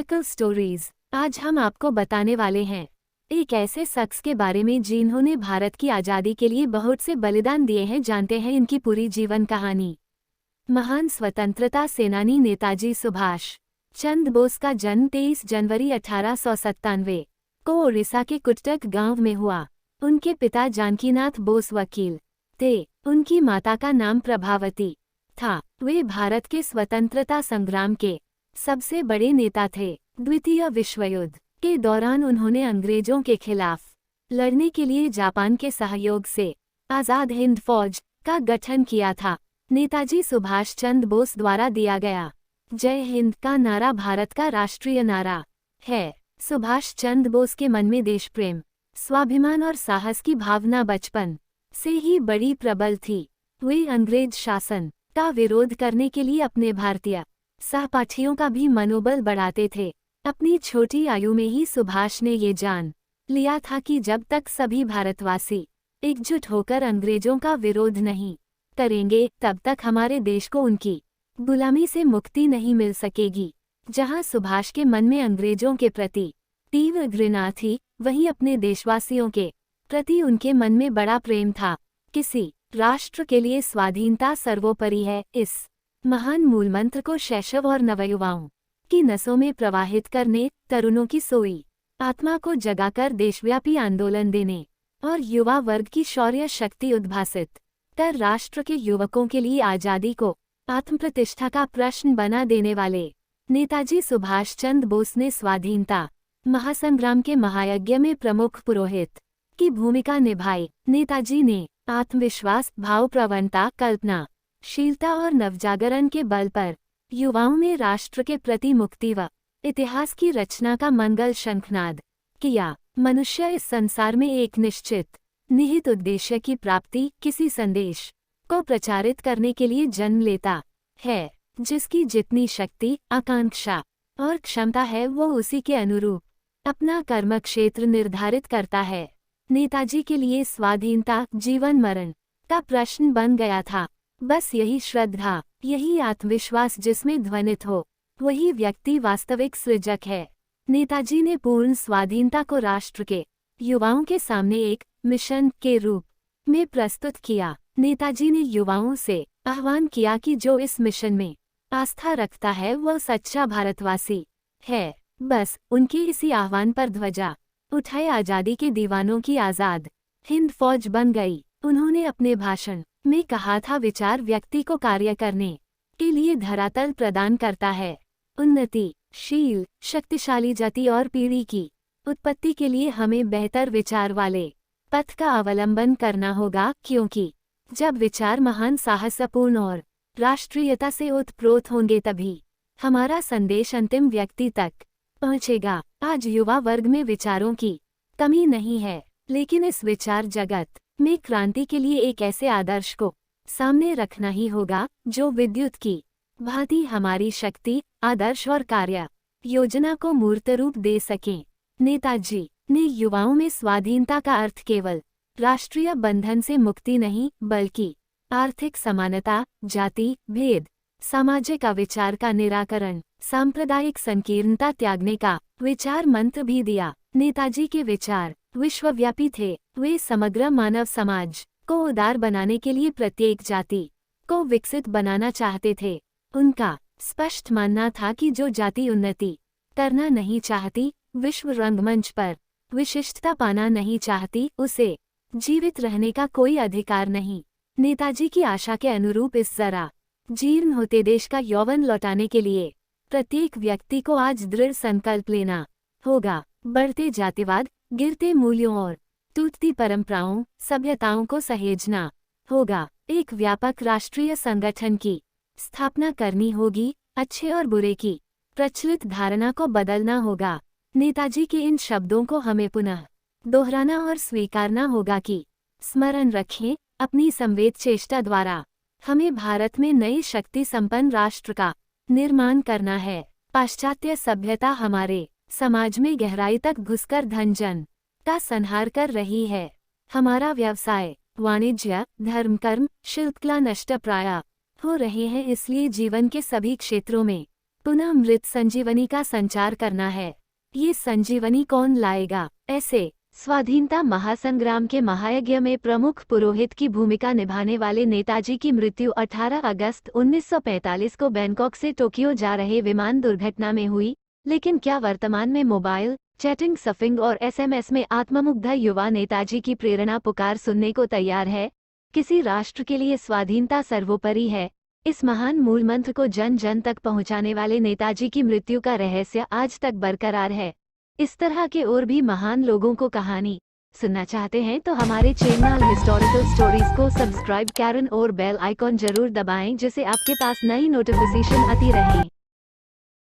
Historical stories. आज हम आपको बताने वाले हैं एक ऐसे शख्स के बारे में जिन्होंने भारत की आज़ादी के लिए बहुत से बलिदान दिए हैं। जानते हैं इनकी पूरी जीवन कहानी। महान स्वतंत्रता सेनानी नेताजी सुभाष चंद्र बोस का जन्म 23 जनवरी 1897 को ओडिशा के कुट्टक गांव में हुआ। उनके पिता जानकीनाथ बोस वकील थे। उनकी माता का नाम प्रभावती था। वे भारत के स्वतंत्रता संग्राम के सबसे बड़े नेता थे। द्वितीय विश्व युद्ध के दौरान उन्होंने अंग्रेजों के खिलाफ लड़ने के लिए जापान के सहयोग से आज़ाद हिंद फौज का गठन किया था। नेताजी सुभाष चंद्र बोस द्वारा दिया गया जय हिंद का नारा भारत का राष्ट्रीय नारा है। सुभाष चंद्र बोस के मन में देश प्रेम, स्वाभिमान और साहस की भावना बचपन से ही बड़ी प्रबल थी। वे अंग्रेज शासन का विरोध करने के लिए अपने भारतीय सहपाठियों का भी मनोबल बढ़ाते थे। अपनी छोटी आयु में ही सुभाष ने ये जान लिया था कि जब तक सभी भारतवासी एकजुट होकर अंग्रेजों का विरोध नहीं करेंगे, तब तक हमारे देश को उनकी गुलामी से मुक्ति नहीं मिल सकेगी। जहां सुभाष के मन में अंग्रेजों के प्रति तीव्र घृणा थी, वहीं अपने देशवासियों के प्रति उनके मन में बड़ा प्रेम था। किसी राष्ट्र के लिए स्वाधीनता सर्वोपरि है, इस महान मूलमंत्र को शैशव और नवयुवाओं की नसों में प्रवाहित करने, तरुणों की सोई आत्मा को जगाकर देशव्यापी आंदोलन देने और युवा वर्ग की शौर्य शक्ति उद्भासित कर राष्ट्र के युवकों के लिए आज़ादी को आत्मप्रतिष्ठा का प्रश्न बना देने वाले नेताजी सुभाष चंद्र बोस ने स्वाधीनता महासंग्राम के महायज्ञ में प्रमुख पुरोहित की भूमिका निभाई। नेताजी ने आत्मविश्वास, भावप्रवणता, कल्पनाशीलता और नवजागरण के बल पर युवाओं में राष्ट्र के प्रति मुक्ति व इतिहास की रचना का मंगल शंखनाद किया। मनुष्य इस संसार में एक निश्चित निहित उद्देश्य की प्राप्ति, किसी संदेश को प्रचारित करने के लिए जन्म लेता है। जिसकी जितनी शक्ति, आकांक्षा और क्षमता है, वो उसी के अनुरूप अपना कर्म क्षेत्र निर्धारित करता है। नेताजी के लिए स्वाधीनता जीवन मरण का प्रश्न बन गया था। बस यही श्रद्धा, यही आत्मविश्वास जिसमें ध्वनित हो, वही व्यक्ति वास्तविक सृजक है। नेताजी ने पूर्ण स्वाधीनता को राष्ट्र के युवाओं के सामने एक मिशन के रूप में प्रस्तुत किया। नेताजी ने युवाओं से आह्वान किया कि जो इस मिशन में आस्था रखता है, वह सच्चा भारतवासी है। बस उनके इसी आह्वान पर ध्वजा उठाए आज़ादी के दीवानों की आज़ाद हिंद फौज बन गई। उन्होंने अपने भाषण में कहा था, विचार व्यक्ति को कार्य करने के लिए धरातल प्रदान करता है। उन्नतिशील शक्तिशाली जाति और पीढ़ी की उत्पत्ति के लिए हमें बेहतर विचार वाले पथ का अवलंबन करना होगा, क्योंकि जब विचार महान, साहसपूर्ण और राष्ट्रीयता से उत्प्रोत होंगे, तभी हमारा संदेश अंतिम व्यक्ति तक पहुंचेगा। आज युवा वर्ग में विचारों की कमी नहीं है, लेकिन इस विचार जगत में क्रांति के लिए एक ऐसे आदर्श को सामने रखना ही होगा जो विद्युत की भांति हमारी शक्ति, आदर्श और कार्य योजना को मूर्त रूप दे सकें। नेताजी ने युवाओं में स्वाधीनता का अर्थ केवल राष्ट्रीय बंधन से मुक्ति नहीं, बल्कि आर्थिक समानता, जाति भेद, सामाजिक अविचार का निराकरण, सांप्रदायिक संकीर्णता त्यागने का विचार मंत्र भी दिया। नेताजी के विचार विश्वव्यापी थे। वे समग्र मानव समाज को उदार बनाने के लिए प्रत्येक जाति को विकसित बनाना चाहते थे। उनका स्पष्ट मानना था कि जो जाति उन्नति करना नहीं चाहती, विश्व रंगमंच पर विशिष्टता पाना नहीं चाहती, उसे जीवित रहने का कोई अधिकार नहीं। नेताजी की आशा के अनुरूप इस जरा जीर्ण होते देश का यौवन लौटाने के लिए प्रत्येक व्यक्ति को आज दृढ़ संकल्प लेना होगा। बढ़ते जातिवाद, गिरते मूल्यों और टूटती परंपराओं, सभ्यताओं को सहेजना होगा। एक व्यापक राष्ट्रीय संगठन की स्थापना करनी होगी। अच्छे और बुरे की प्रचलित धारणा को बदलना होगा। नेताजी के इन शब्दों को हमें पुनः दोहराना और स्वीकारना होगा कि स्मरण रखें, अपनी संवेद चेष्टा द्वारा हमें भारत में नई शक्ति संपन्न राष्ट्र का निर्माण करना है। पाश्चात्य सभ्यता हमारे समाज में गहराई तक घुसकर धन जन का संहार कर रही है। हमारा व्यवसाय, वाणिज्य, धर्म, कर्म, शिल्पकला नष्ट प्राय हो रहे हैं। इसलिए जीवन के सभी क्षेत्रों में पुनः मृत संजीवनी का संचार करना है। ये संजीवनी कौन लाएगा? ऐसे स्वाधीनता महासंग्राम के महायज्ञ में प्रमुख पुरोहित की भूमिका निभाने वाले नेताजी की मृत्यु 18 अगस्त 1945 को बैंकॉक से टोक्यो जा रहे विमान दुर्घटना में हुई। लेकिन क्या वर्तमान में मोबाइल, चैटिंग, सर्फिंग और एसएमएस में आत्ममुग्ध युवा नेताजी की प्रेरणा पुकार सुनने को तैयार है? किसी राष्ट्र के लिए स्वाधीनता सर्वोपरि है। इस महान मूल मंत्र को जन जन तक पहुंचाने वाले नेताजी की मृत्यु का रहस्य आज तक बरकरार है। इस तरह के और भी महान लोगों को कहानी सुनना चाहते हैं तो हमारे चैनल हिस्टोरिकल स्टोरीज को सब्सक्राइब करें और बेल आइकॉन जरूर दबाएं, जिससे आपके पास नई नोटिफिकेशन आती रहे।